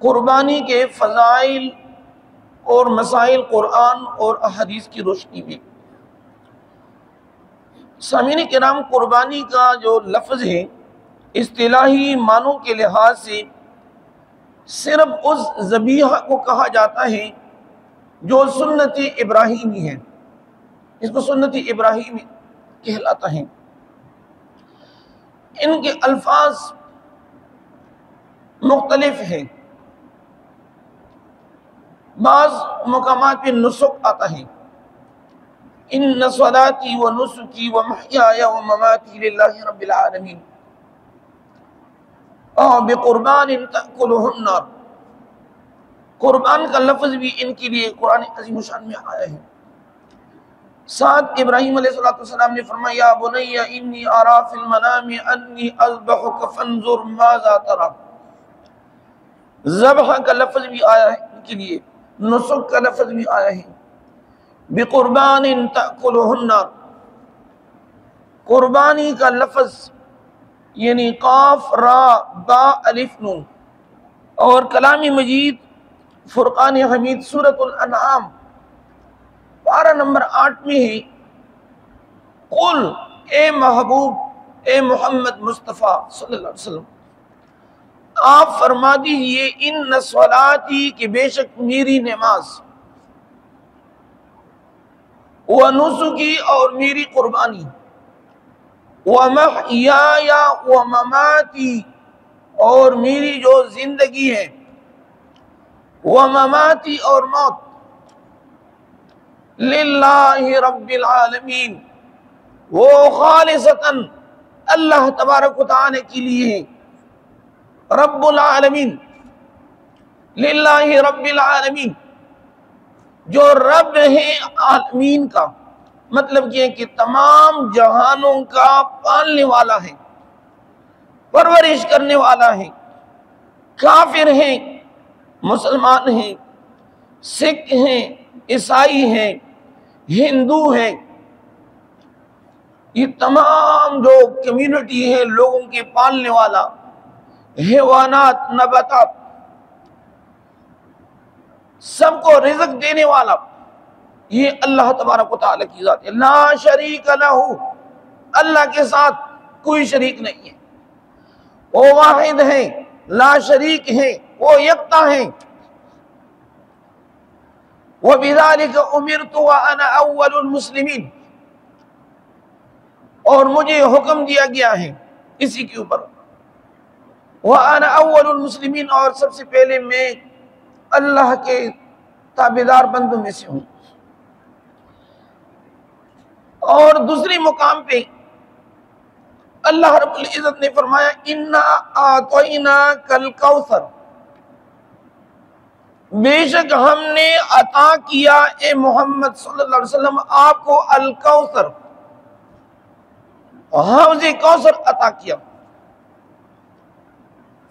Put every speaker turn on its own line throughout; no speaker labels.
कुर्बानी के फ़ज़ाइल और मसाइल कुरान और अहदीस की रोशनी में। सामीन किराम, कुर्बानी का जो लफ्ज़ है इस्तिलाही मानों के लिहाज से सिर्फ उस ज़बीहा को कहा जाता है जो सुन्नती इब्राहीमी है, इसको सुन्नती इब्राहीमी कहलाता है। इनके अल्फाज मुख्तलिफ हैं, बाज़ मकामात पे नुसुक आता है, इन्न सलाती व नुसुकी व महयाया व ममाती लिल्लाहि रब्बिल आलमीन बिकुर्बानिन तअकुलुहुन नार। कुर्बान का लफ्ज़ भी इनके लिए कुरान अज़ीम शान में आया है। साथ इब्राहीम अलैहिस्सलाम ने फरमाया, या बुनैया इन्नी अरा फिल मनामी अन्नी अज़बहुका फंजुर माज़ा तरा। ज़बह का लफ्ज़ भी आया है इनके लिए, नुसुक का लफ्ज़ भी आया है, बिकुर्बानिन तअकुलुहुन नार। कुर्बानी का लफ्ज़ यानी काफ रा बा अलिफ नून, और कलामी मजीद फुरकान हमीद सूरतुल अनआम पारा नंबर 8 में है, कुल ए महबूब ए मोहम्मद मुस्तफ़ा सल्लल्लाहु अलैहि वसल्लम, आप फरमा दीजिए इन नस्वलाती कि बेशक मेरी नमाज, व नुसुकी और मेरी कुर्बानी, व महयाया व ममाती और मेरी जो जिंदगी है, व ममाती और मौत, लिल्लाहि रब्बिल आलमीन, वो खालिसतन अल्लाह तबारक व तआला के लिए है। रब्बुल आलमीन, लिल्लाहि रब्बिल आलमीन, जो रब है आलमीन का मतलब ये कि तमाम जहानों का पालने वाला है, परवरिश करने वाला है। काफिर हैं, मुसलमान हैं, सिख हैं, ईसाई हैं, हिंदू हैं, ये तमाम जो कम्युनिटी है लोगों के पालने वाला, हैवानात नबातात सबको रिज़्क देने वाला, ये अल्लाह तबारक व तआला की ज़ात है। ला शरीक लहू, अल्लाह के साथ कोई शरीक नहीं है, वो वाहिद है, ला शरीक है, वो यक्ता है। व बिज़ालिका उमिरतु व अना अव्वलुल मुस्लिमीन, और मुझे हुक्म दिया गया है इसी के ऊपर, व अना अव्वलुल मुस्लिमीन, और सबसे पहले मैं अल्लाह के ताबेदार बंदों में से हूँ। और दूसरी मुकाम पे अल्लाह रब्बुल इज़्ज़त ने फरमाया, इन्ना आतैना कल कौसर, बेशक हमने अता किया ए मोहम्मद सल्लल्लाहु अलैहि वसल्लम आपको अल कौसर, हौज़े कौसर अता किया।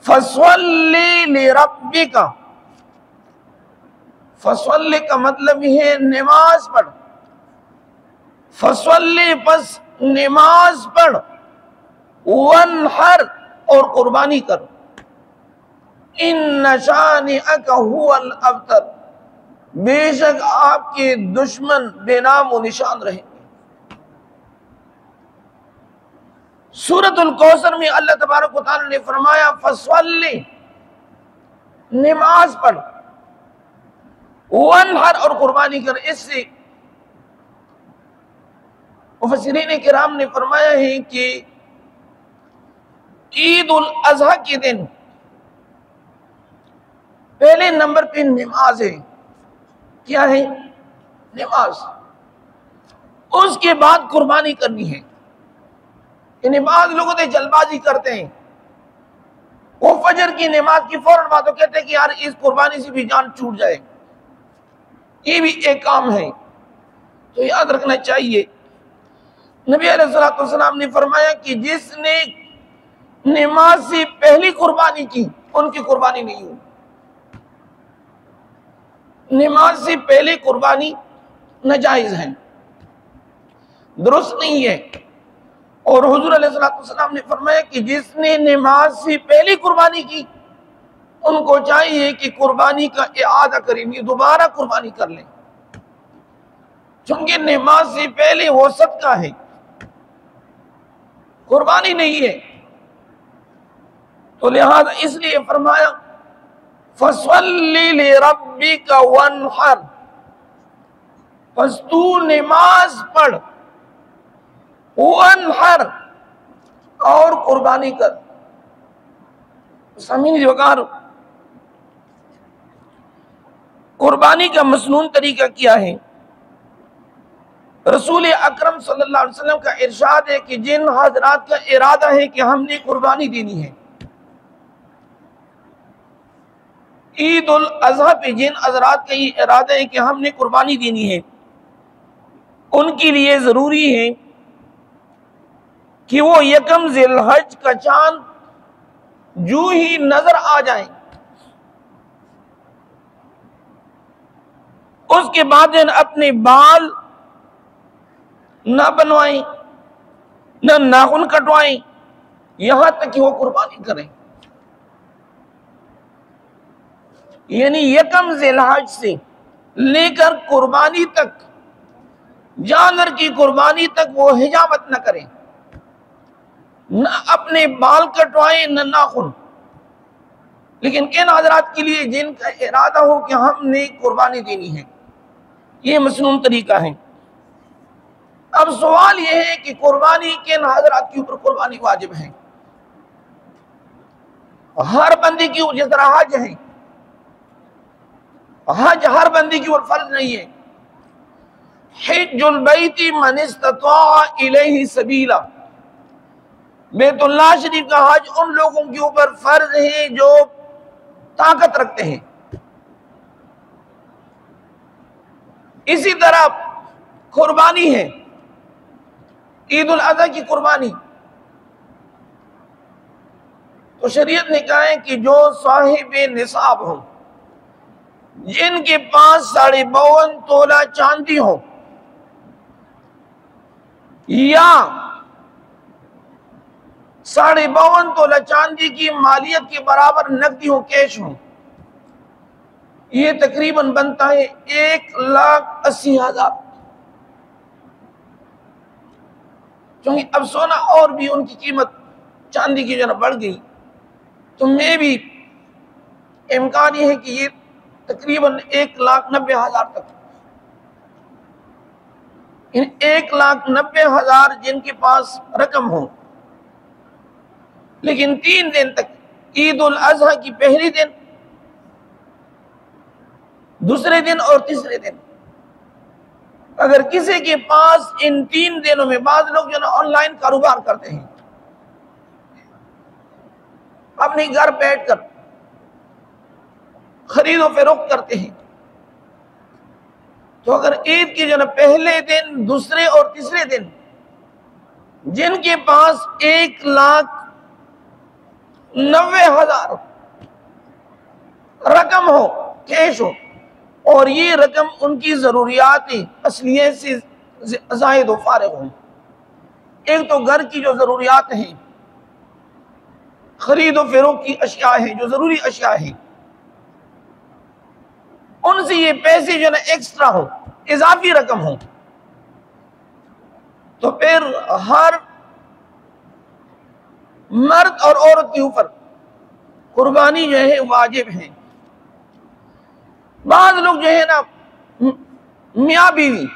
फसल्ली लिरब्बिका, फसल्ली का मतलब है नमाज पढ़, फसल्ली बस नमाज पढ़, वनहर और कुर्बानी कर, इन्न शानिअका हुवल अब्तर, बेशक आपके दुश्मन बेनाम व निशान रहेंगे। सूरतुल कौसर में अल्लाह तबारक व तआला ने फरमाया फसल्ली, नमाज पढ़, वनहर और कुर्बानी कर। इससे मुफस्सिरीन किराम ने फरमाया है कि ईद उल अज़हा के दिन पहले नंबर पे नमाज है। क्या है? नमाज। उसके बाद कुर्बानी करनी है। नमाज लोगों से जल्दबाजी करते हैं, वो फजर की नमाज की फौरन बाद तो कहते हैं कि यार इस कुर्बानी से भी जान छूट जाए, ये भी एक काम है। तो याद रखना चाहिए, नबी अलैहिस्सलातु वस्सलाम ने फरमाया कि जिसने नमाज से पहली कुर्बानी की उनकी कुर्बानी नहीं हुई। नमाज से पहले कुर्बानी नाजायज है, दुरुस्त नहीं है। और हुजूर अलैहिस्सलातु वस्सलाम ने फरमाया कि जिसने नमाज से पहले कुर्बानी की उनको चाहिए कि कुर्बानी का इआदा करें, दोबारा कुर्बानी कर लें, क्योंकि नमाज से पहले वो सदका है, कुर्बानी नहीं है। तो लिहाजा इसलिए फरमाया फसल्ली लिरब्बिका वन्हर, बस तू नमाज पढ़, वन्हर और कुर्बानी कर। समीन वकार कुर्बानी का मसनून तरीका क्या है? रसूल अकरम सल्लल्लाहु अलैहि वसल्लम का इरशाद है कि जिन हजरात का इरादा है कि हमने कुर्बानी देनी है, ईद उल अज़हा पे जिन हजरात का ये इरादा है कि हमने कुर्बानी देनी है, उनके लिए जरूरी है कि वो यकम ज़िलहज का चांद जो ही नजर आ जाए, उसके बाद अपने बाल न बनवाएं, न नाखून कटवाएं, यहां तक कि वो कुर्बानी करें। यानी यकम ज़िलहज से लेकर कुर्बानी तक, जानवर की कुर्बानी तक वो हिजामत न करें, न अपने बाल कटवाएं न नाखून। लेकिन किन हजरात के लिए जिनका इरादा हो कि हमने कुर्बानी देनी है, ये मसनून तरीका है। अब सवाल यह है कि कुर्बानी किन हजरात के ऊपर कुर्बानी वाजिब है? हर बंदे की, जिस तरह हज है, हज हर बंदे की ऊपर फर्ज नहीं है। हिज्जुल बैती मन इस्तता इलैहि सबीला, बैतुल्लाह शरीफ का हज उन लोगों के ऊपर फर्ज है जो ताकत रखते हैं। इसी तरह कुर्बानी है, ईद उल अज़हा की कुर्बानी, तो शरीयत ने कहा है कि जो साहिब निसाब हो, जिनके पास 52.5 तोला चांदी हो या 52.5 तोला चांदी की मालियत के बराबर नकदी हो, कैश हो, ये तकरीबन बनता है 1,80,000। क्योंकि अब सोना और भी उनकी कीमत चांदी की जो है बढ़ गई, तो में भी इम्कान ये है कि ये तकरीबन 1,90,000 तक, 1,90,000 जिनके पास रकम हो, लेकिन 3 दिन तक, ईद उल अज़हा की पहली दिन, दूसरे दिन और तीसरे दिन, अगर किसी के पास इन 3 दिनों में, बाद लोग जो ना ऑनलाइन कारोबार करते हैं, अपने घर बैठकर खरीदो फरोख्त करते हैं, तो अगर ईद की जो ना पहले दिन, दूसरे और तीसरे दिन जिनके पास 1,90,000 रकम हो, कैश हो, और ये रकम उनकी जरूरियात असलियत से ज़ाहिद व फारिग हो, एक तो घर की जो जरूरियात हैं, खरीद व फरोख्त की अशिया है, जो जरूरी अशिया है, उनसे ये पैसे जो ना एक्स्ट्रा हो, इजाफी रकम हो, तो फिर हर मर्द और औरत के ऊपर कुर्बानी जो है वाजिब है। बाद लोग जो है ना मियाँ बीवी,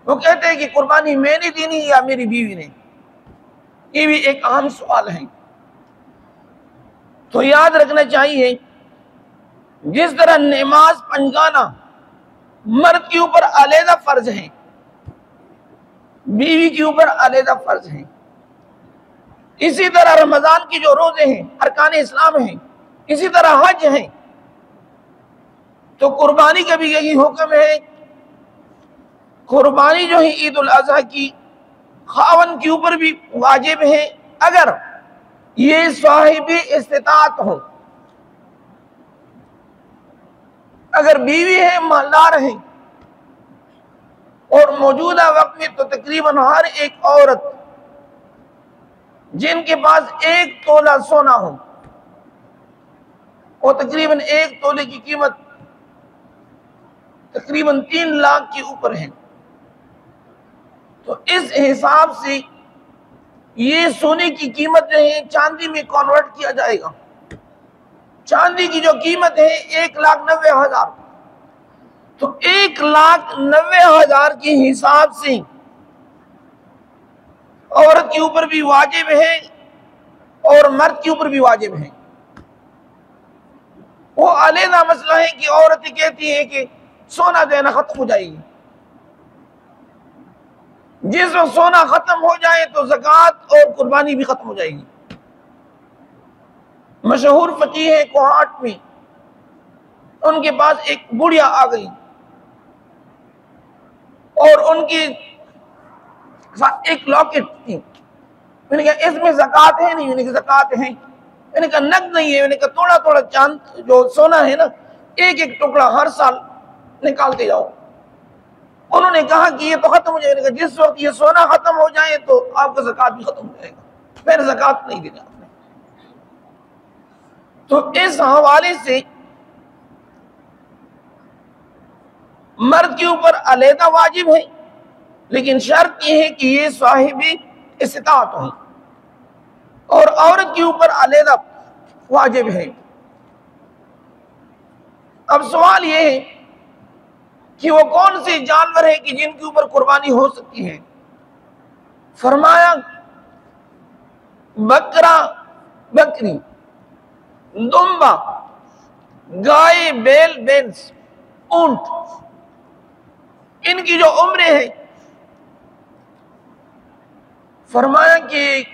वो कहते हैं कि कुर्बानी मैंने देनी या मेरी बीवी ने, ये भी एक अहम सवाल है। तो याद रखना चाहिए, जिस तरह नमाज पंजगाना मर्द के ऊपर अलहदा फर्ज है, बीवी के ऊपर अलहदा फर्ज है, इसी तरह रमजान की जो रोजे हैं अरकान इस्लाम हैं, इसी तरह हज है, तो कुर्बानी का भी यही हुक्म है। कुर्बानी जो है ईद उल अज़हा की खावन के ऊपर भी वाजिब है, अगर ये साहिबी इस्तिताअत हो, अगर बीवी है, मालदार है, और मौजूदा वक्त में तो तकरीबन हर एक औरत जिनके पास 1 तोला सोना हो और तकरीबन 1 तोले की कीमत तकरीबन 3 लाख के ऊपर है। तो इस हिसाब से ये सोने की कीमत जो है चांदी में कन्वर्ट किया जाएगा। चांदी की जो कीमत है 1,90,000, तो 1,90,000 के हिसाब से औरत के ऊपर भी वाजिब है और मर्द के ऊपर भी वाजिब है। वो अलग मसला है कि औरतें कहती है कि सोना देना खत्म हो जाएगी। जिस वक्त सोना खत्म हो जाए तो ज़कात और कुर्बानी भी खत्म हो जाएगी। मशहूर फकीह है कोहाट में, उनके पास एक बुढ़िया आ गई और उनकी एक लॉकेट थी। मैंने कहा इसमें ज़कात है? नहीं। मैंने कहा ज़कात है। मैंने कहा नकद नहीं है। मैंने कहा थोड़ा थोड़ा चांद जो सोना है ना, एक एक टुकड़ा हर साल निकालते जाओ। उन्होंने कहा कि ये तो खत्म हो जाएगा। जिस वक्त ये सोना खत्म हो जाए तो आपका ज़कात भी खत्म हो जाएगा। फिर ज़कात नहीं देना आपने। तो इस हवाले से मर्द के ऊपर अलहदा वाजिब है, लेकिन शर्त यह है कि ये साहिबी इस्तात हो, और औरत के ऊपर अलहदा वाजिब है। अब सवाल यह है कि वो कौन से जानवर है कि जिनके ऊपर कुर्बानी हो सकती है। फरमाया बकरा, बकरी, दुम्बा, गाय, बैल, भैंस, ऊंट, इनकी जो उम्रें हैं, फरमाया कि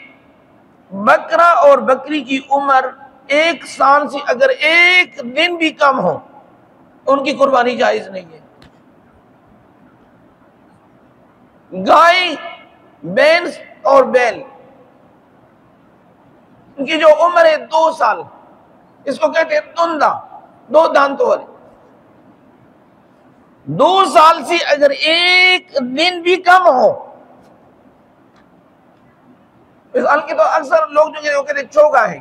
बकरा और बकरी की उम्र 1 साल से अगर 1 दिन भी कम हो उनकी कुर्बानी जायज नहीं है। गाय, भैंस और बैल, इनकी जो उम्र है 2 साल, इसको कहते हैं तुंदा, 2 दांतों वाले। 2 साल से अगर 1 दिन भी कम हो, हल्के तो अक्सर लोग जो कहते चोगा है,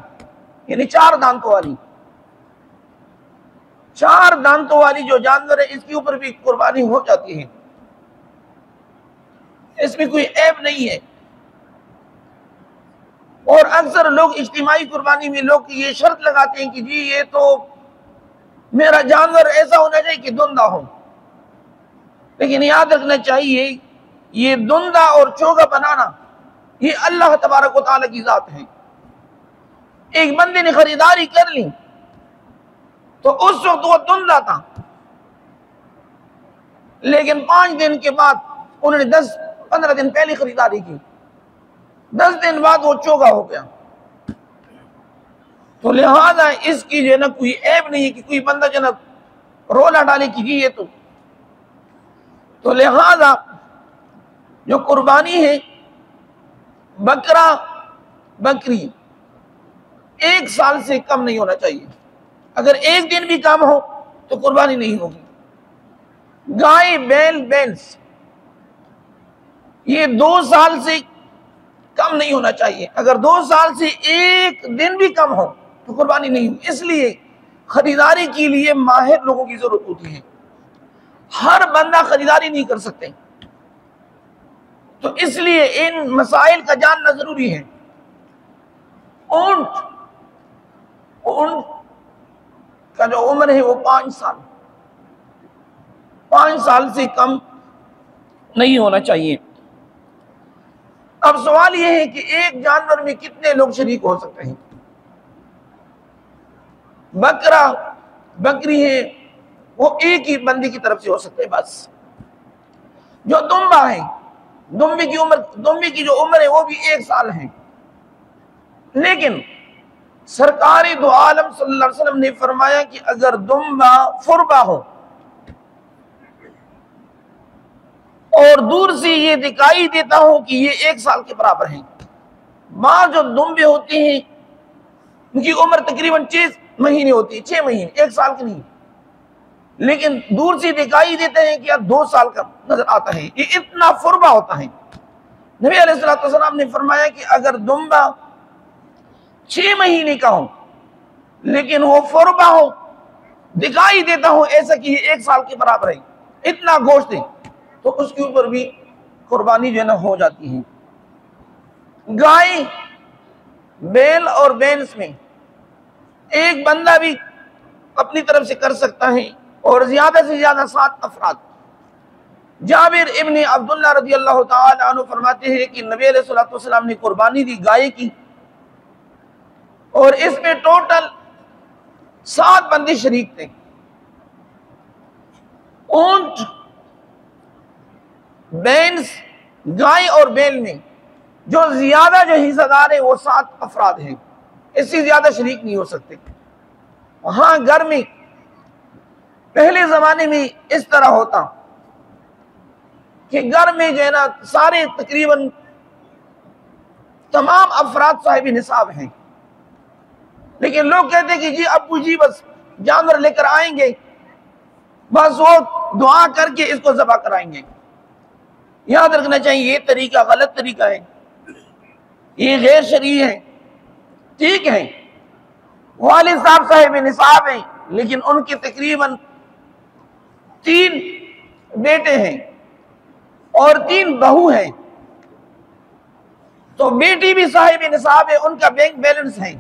यानी 4 दांतों वाली, 4 दांतों वाली जो जानवर है इसके ऊपर भी कुर्बानी हो जाती है। इसमें कोई ऐब नहीं है। और अक्सर लोग इज्तिमाई कुर्बानी में लोग ये शर्त लगाते हैं कि जी ये तो मेरा जानवर ऐसा होना चाहिए कि धुंधा हो। लेकिन याद रखना चाहिए ये धुंधा और चोगा बनाना ये अल्लाह तबारक व तआला की जात है। एक बंदे ने खरीदारी कर ली तो उस वक्त वो धुंधा था, लेकिन 5 दिन के बाद उन्होंने 10-15 दिन पहले खरीदारी की, 10 दिन बाद वो चोगा हो गया। तो लिहाजा इसकी जो है ना कोई ऐब नहीं है कि कोई बंदा जो ना रोला डाले कि जी ये तो लिहाजा जो कुर्बानी है बकरा, बकरी 1 साल से कम नहीं होना चाहिए। अगर 1 दिन भी कम हो तो कुर्बानी नहीं होगी। गाय, बैल, भैंस ये 2 साल से कम नहीं होना चाहिए। अगर 2 साल से 1 दिन भी कम हो तो कुर्बानी नहीं होगी। इसलिए खरीदारी के लिए माहिर लोगों की जरूरत होती है। हर बंदा खरीदारी नहीं कर सकते, तो इसलिए इन मसाइल का जानना जरूरी है। ऊंट का जो उम्र है वो 5 साल, 5 साल से कम नहीं होना चाहिए। अब सवाल यह है कि एक जानवर में कितने लोग शरीक हो सकते हैं। बकरा, बकरी है वो एक ही बंदे की तरफ से हो सकते हैं बस। जो दुम्बा है, दुम्बे की जो उम्र है वो भी 1 साल है। लेकिन सरकार दो आलम सल्लल्लाहु अलैहि वसल्लम ने फरमाया कि अगर दुम्बा फुरबा हो और दूर से ये दिखाई देता हो कि ये 1 साल के बराबर है। मां जो दुम्बे होते हैं उनकी उम्र तकरीबन 6 महीने होती है, 6 महीने, 1 साल की नहीं, लेकिन दूर से दिखाई देते हैं कि यार 2 साल का नजर आता है। ये इतना फुरबा होता है। नबी अलैहिस्सलाम ने फरमाया कि अगर दुम्बा 6 महीने का हो लेकिन वो फुरबा हो, दिखाई देता हो ऐसा कि ये 1 साल के बराबर है, इतना गोश्त है, तो उसके ऊपर भी कुर्बानी जो है ना हो जाती है। गाय, बैल और भैंस में एक बंदा भी अपनी तरफ से कर सकता है और ज्यादा से ज्यादा 7 अफराद। जाबिर इब्न अब्दुल्लाह रज़ियल्लाहु ताला अन्हु फरमाते हैं कि नबी अलैहिस्सलातु वस्सलाम ने कुर्बानी दी गाय की, और इसमें टोटल 7 बंदे शरीक थे। ऊंट, भैंस, गाय और बैल में जो ज्यादा जो हिस्सेदार है वो 7 अफराद हैं, इससे ज्यादा शरीक नहीं हो सकते। हाँ, घर में पहले जमाने में इस तरह होता कि घर में जो है ना सारे तकरीबन तमाम अफराद साहिब निसाब हैं, लेकिन लोग कहते हैं कि जी अब्बू जी बस जानवर लेकर आएंगे, बस वो दुआ करके इसको ज़बह कराएंगे। याद रखना चाहिए ये तरीका गलत तरीका है, ये गैर शरई है। ठीक है, वालिद साहब साहिब निसाब हैं, लेकिन उनके तकरीबन 3 बेटे हैं और 3 बहू हैं, तो बेटी भी साहिब निसाब है, उनका बैंक बैलेंस है।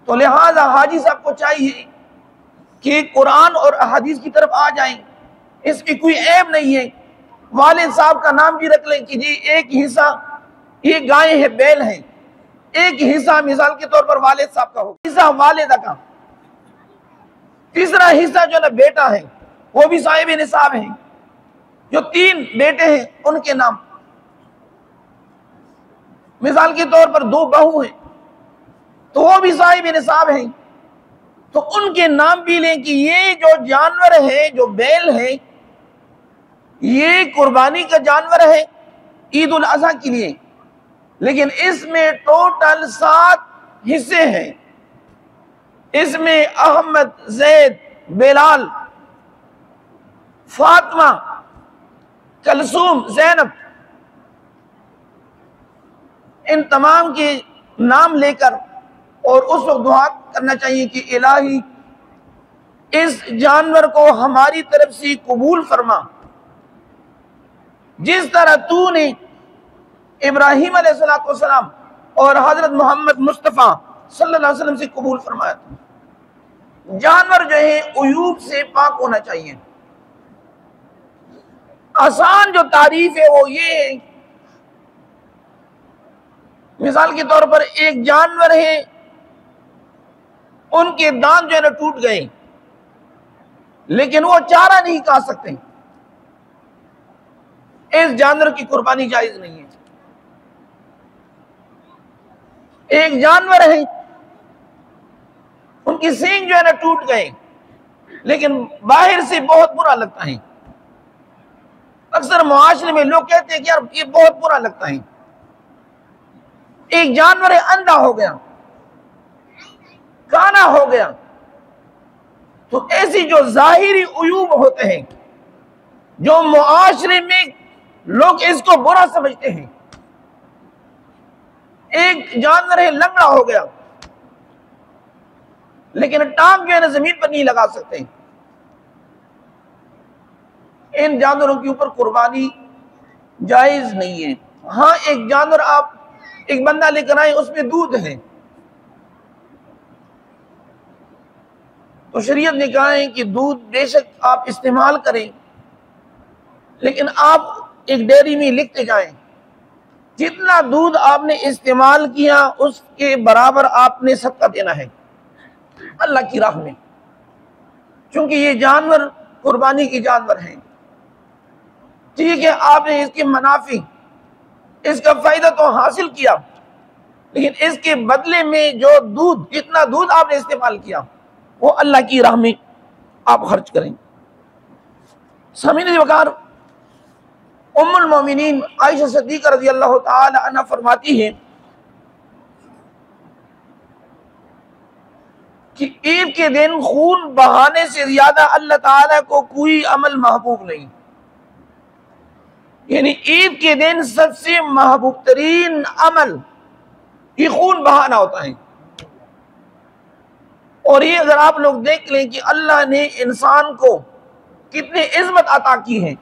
तो लिहाजा हाजी साहब को चाहिए कि कुरान और अहादीस की तरफ आ जाएं, इसमें कोई ऐब नहीं है। वालिद साहब का नाम भी रख लें कि जी एक हिस्सा ये गाय है, बैल है, एक हिस्सा मिसाल के तौर पर वालिद साहब का हो, हिस्सा वालिदा का, तीसरा हिस्सा जो ना बेटा है वो भी साहिब निसाब है। जो 3 बेटे हैं उनके नाम, मिसाल के तौर पर 2 बहू हैं तो वो भी साहिब निसाब हैं, तो उनके नाम भी लें कि ये जो जानवर है, जो बैल है, ये कुर्बानी का जानवर है ईद उल अज़हा के लिए, लेकिन इसमें टोटल 7 हिस्से हैं। इसमें अहमद, जैद, बेलाल, फातिमा, कलसूम, जैनब, इन तमाम के नाम लेकर और उस वक्त दुआ करना चाहिए कि इलाही इस जानवर को हमारी तरफ से कबूल फरमा, जिस तरह तूने इब्राहिम अलैहिस्सलातु वस्सलाम और हजरत मोहम्मद मुस्तफ़ा सल्लल्लाहु अलैहि वसल्लम से कबूल फरमाया था। जानवर जो है उयूब से पाक होना चाहिए। आसान जो तारीफ है वो ये है, मिसाल के तौर पर एक जानवर है, उनके दांत जो है ना टूट गए, लेकिन वो चारा नहीं खा सकते, इस जानवर की कुर्बानी जायज नहीं है। एक जानवर है, उनकी सींग जो है ना टूट गए, लेकिन बाहर से बहुत बुरा लगता है। अक्सर मुआशरे में लोग कहते हैं कि यार ये बहुत बुरा लगता है। एक जानवर है, अंधा हो गया, काना हो गया, तो ऐसी जो जाहिरी उयूब होते हैं, जो मुआशरे में लोग इसको बुरा समझते हैं। एक जानवर है, लंगड़ा हो गया, लेकिन टांग जो है ना जमीन पर नहीं लगा सकते, इन जानवरों के ऊपर कुर्बानी जायज नहीं है। हाँ, एक जानवर आप एक बंदा लेकर आए, उसमें दूध है, तो शरीयत ने कहा है कि दूध बेशक आप इस्तेमाल करें, लेकिन आप एक डेयरी में लिखते जाएं जितना दूध आपने इस्तेमाल किया उसके बराबर आपने सदका देना है अल्लाह की राह में, क्योंकि ये जानवर कुर्बानी की जानवर हैं। ठीक है, आपने इसके मुनाफी, इसका फायदा तो हासिल किया, लेकिन इसके बदले में जो दूध, जितना दूध आपने इस्तेमाल किया वो अल्लाह की राह में आप खर्च करें। सामीन वकार, उम्मुल मोमिनीन आयशा सिद्दीक़ा रज़ियल्लाहु ताला अन्हा फरमाती है कि ईद के दिन खून बहाने से ज्यादा अल्लाह ताला को कोई अमल महबूब नहीं। यानी ईद के दिन सबसे महबूब तरीन अमल ये खून बहाना होता है। और ये अगर आप लोग देख लें कि अल्लाह ने इंसान को कितनी इज्जत अता की है।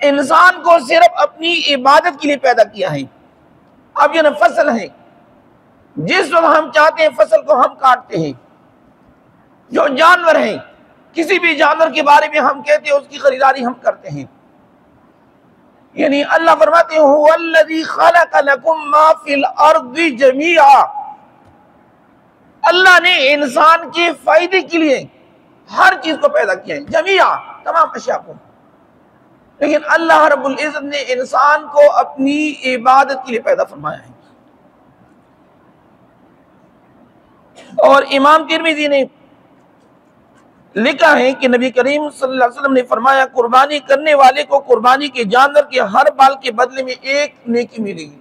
इंसान को सिर्फ अपनी इबादत के लिए पैदा किया है। अब ये ना फसल है, जिस वक्त हम चाहते हैं फसल को हम काटते हैं। जो जानवर है, किसी भी जानवर के बारे में हम कहते हैं उसकी खरीदारी हम करते हैं। यानी अल्लाह फरमाते हैं हुवल्लज़ी खलक़ लकुम मा फिल अर्ज़ि जमीआ। अल्लाह ने इंसान के फायदे के लिए हर चीज को पैदा किया है, जमीआ, तमाम अशिया को। लेकिन अल्लाह रब्बुल इज़्ज़त ने इंसान को अपनी इबादत के लिए पैदा फरमाया है। और इमाम तिर्मिज़ी ने लिखा है कि नबी करीम सल्लल्लाहु अलैहि वसल्लम ने फरमाया, कुर्बानी करने वाले को कुर्बानी के जानवर के हर बाल के बदले में एक नेकी मिलेगी।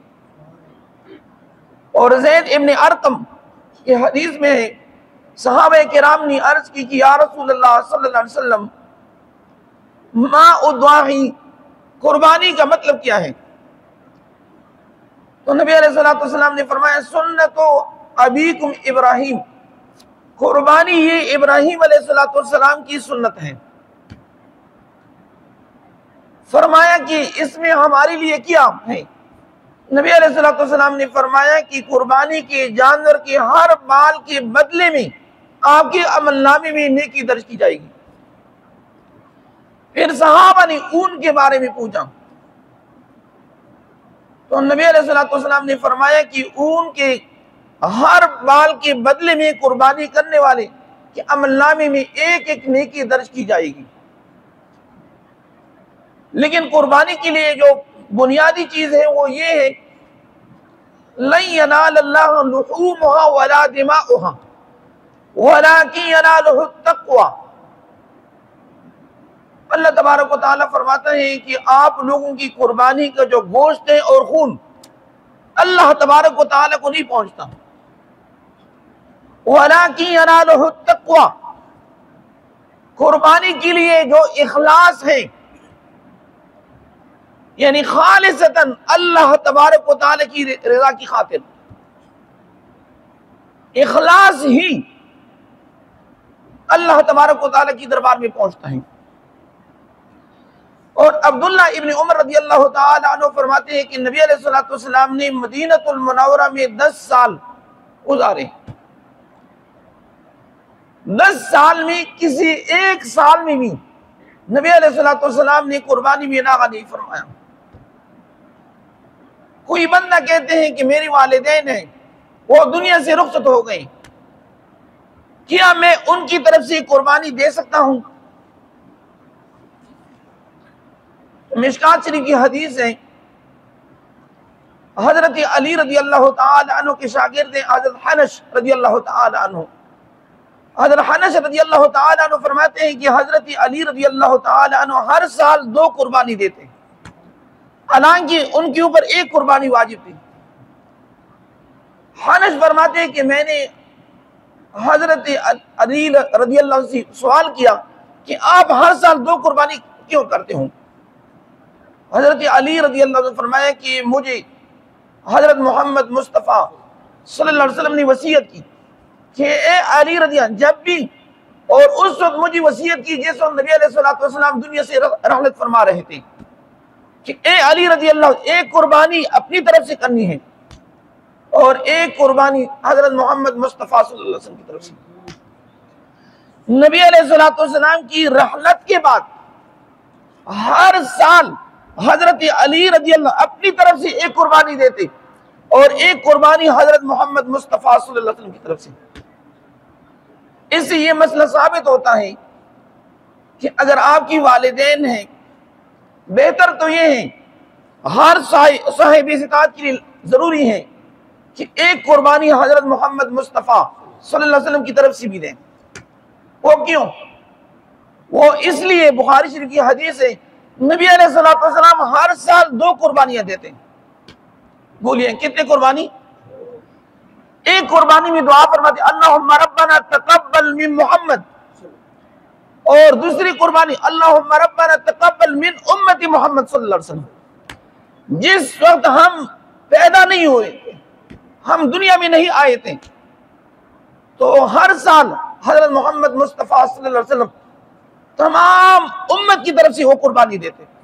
और ज़ैद इब्न अरकम के हदीस में है, सहाबा किराम ने अर्ज की कि या रसूलल्लाह सल्लल्लाहु अलैहि वसल्लम, मा उद्वाही, कुर्बानी का मतलब क्या है? तो नबी अलैहिस्सलातु वस्सलाम ने फरमाया, सुन्नतो अबीकुम इब्राहिम, कुर्बानी ये इब्राहिम अलैहिस्सलातु वस्सलाम की सुन्नत है। फरमाया कि इसमें हमारे लिए क्या है? नबी अलैहिस्सलातु वस्सलाम ने फरमाया कि कुर्बानी के जानवर के हर माल के बदले में आपके अमलनामे में नेकी दर्ज की जाएगी। फिर सहाबा ने ऊन के बारे में पूछा, तो नबी अलैहिस्सलातु वस्सलाम ने फरमाया कि ऊन के हर बाल के बदले में कुर्बानी करने वाले के अमलनामे में एक एक नेकी दर्ज की जाएगी। लेकिन कुर्बानी के लिए जो बुनियादी चीज है वो ये है, लन यनालल्लाहु लुहूमुहा वला दिमाउहा वलाकिन यनालुहु तक़वा। अल्लाह तबारक व तआला फरमाता है कि आप लोगों की कुर्बानी का जो गोश्त है और खून अल्लाह तबारक व तआला को नहीं पहुंचता। वलाकिन यनालुहु तक़वा, कुर्बानी के लिए जो इखलास है, यानी खालिसतन अल्लाह तबारक व तआला की रज़ा की खातिर, इखलास ही अल्लाह तबारक व तआला की दरबार में पहुंचता है। और अब्दुल्ला इब्न उमर रज़ी अल्लाह तआला अन्हु फरमाते हैं कि नबी अलैहिस्सलातु वस्सलाम ने मदीनतुल मुनव्वरा में 10 साल गुजारे। 10 साल में किसी एक साल में भी नबी अलैहिस्सलातु वस्सलाम ने कुर्बानी में नागा नहीं फरमाया। कोई बंदा कहते हैं कि मेरे वालिदैन हैं वो दुनिया से रुखसत हो गए, क्या मैं उनकी तरफ से कुर्बानी दे सकता हूं? मिशकात शरीफ की हदीस है, हजरत अली रज़ी अल्लाह तआला अन्हु के शागिर्द हजरत हनश रज़ी अल्लाह तआला अन्हु, हजरत हनश रज़ी अल्लाह तआला अन्हु फरमाते हैं कि हजरत अली रज़ी अल्लाह तआला अन्हु हर साल 2 कुर्बानी देते, हालांकि उनके ऊपर एक कुर्बानी वाजिब थी। हनश फरमाते हैं कि मैंने हजरत अली रज़ी अल्लाह से सवाल किया कि आप हर साल 2 कुर्बानी क्यों करते हो? हजरत अली रज़ी अल्लाह ने फरमाया कि मुझे हजरत मोहम्मद मुस्तफ़ा सल्लल्लाहु अलैहि वसल्लम ने वसीयत की कि ए अली रज़ी अल्लाह, जब भी और उस वक्त मुझे वसीयत की जिस वक्त नबी अलैहिस्सलातु वस्सलाम दुनिया से रहलत फरमा रहे थे कि ए अली रज़ी अल्लाह, एक कुर्बानी अपनी तरफ से करनी है और एक कुर्बानी हजरत मोहम्मद मुस्तफ़ा सल्लल्लाहु अलैहि वसल्लम की तरफ से। नबी अलैहिस्सलातु वस्सलाम की रहलत के बाद हर साल हजरत अली रज़ी अल्लाह अपनी तरफ से एक कुर्बानी देते और एक कुर्बानी हजरत मोहम्मद मुस्तफ़ा सल्लल्लाहु अलैहि वसल्लम की तरफ से। इससे ये मसला साबित होता है कि अगर आपकी वालिदैन हैं, बेहतर तो ये है, हर साहिब इस्तात के लिए जरूरी है कि एक कुर्बानी हजरत मोहम्मद मुस्तफ़ा सल्लल्लाहु अलैहि वसल्लम की तरफ से भी दें। वो क्यों? वो इसलिए, बुखारी शरीफ की हदीस है, नबी अलैहिस्सलातु वस्सलाम हर साल 2 कुर्बानियां देते। बोलिए कितने कुर्बानी? एक कुर्बानी में दुआ फरमाते अल्लाहुम्मा रब्बना तक़ब्बल मिन मोहम्मद, और दूसरी कुर्बानी अल्लाहुम्मा रब्बना तक़ब्बल मिन उम्मती मोहम्मद सल्लल्लाहु अलैहि वसल्लम। जिस वक्त हम पैदा नहीं हुए हम दुनिया में नहीं आए थे, तो हर साल हजरत मोहम्मद मुस्तफ़ा सल्लल्लाहु अलैहि वसल्लम तमाम उम्मत की तरफ से वो कुर्बानी देते।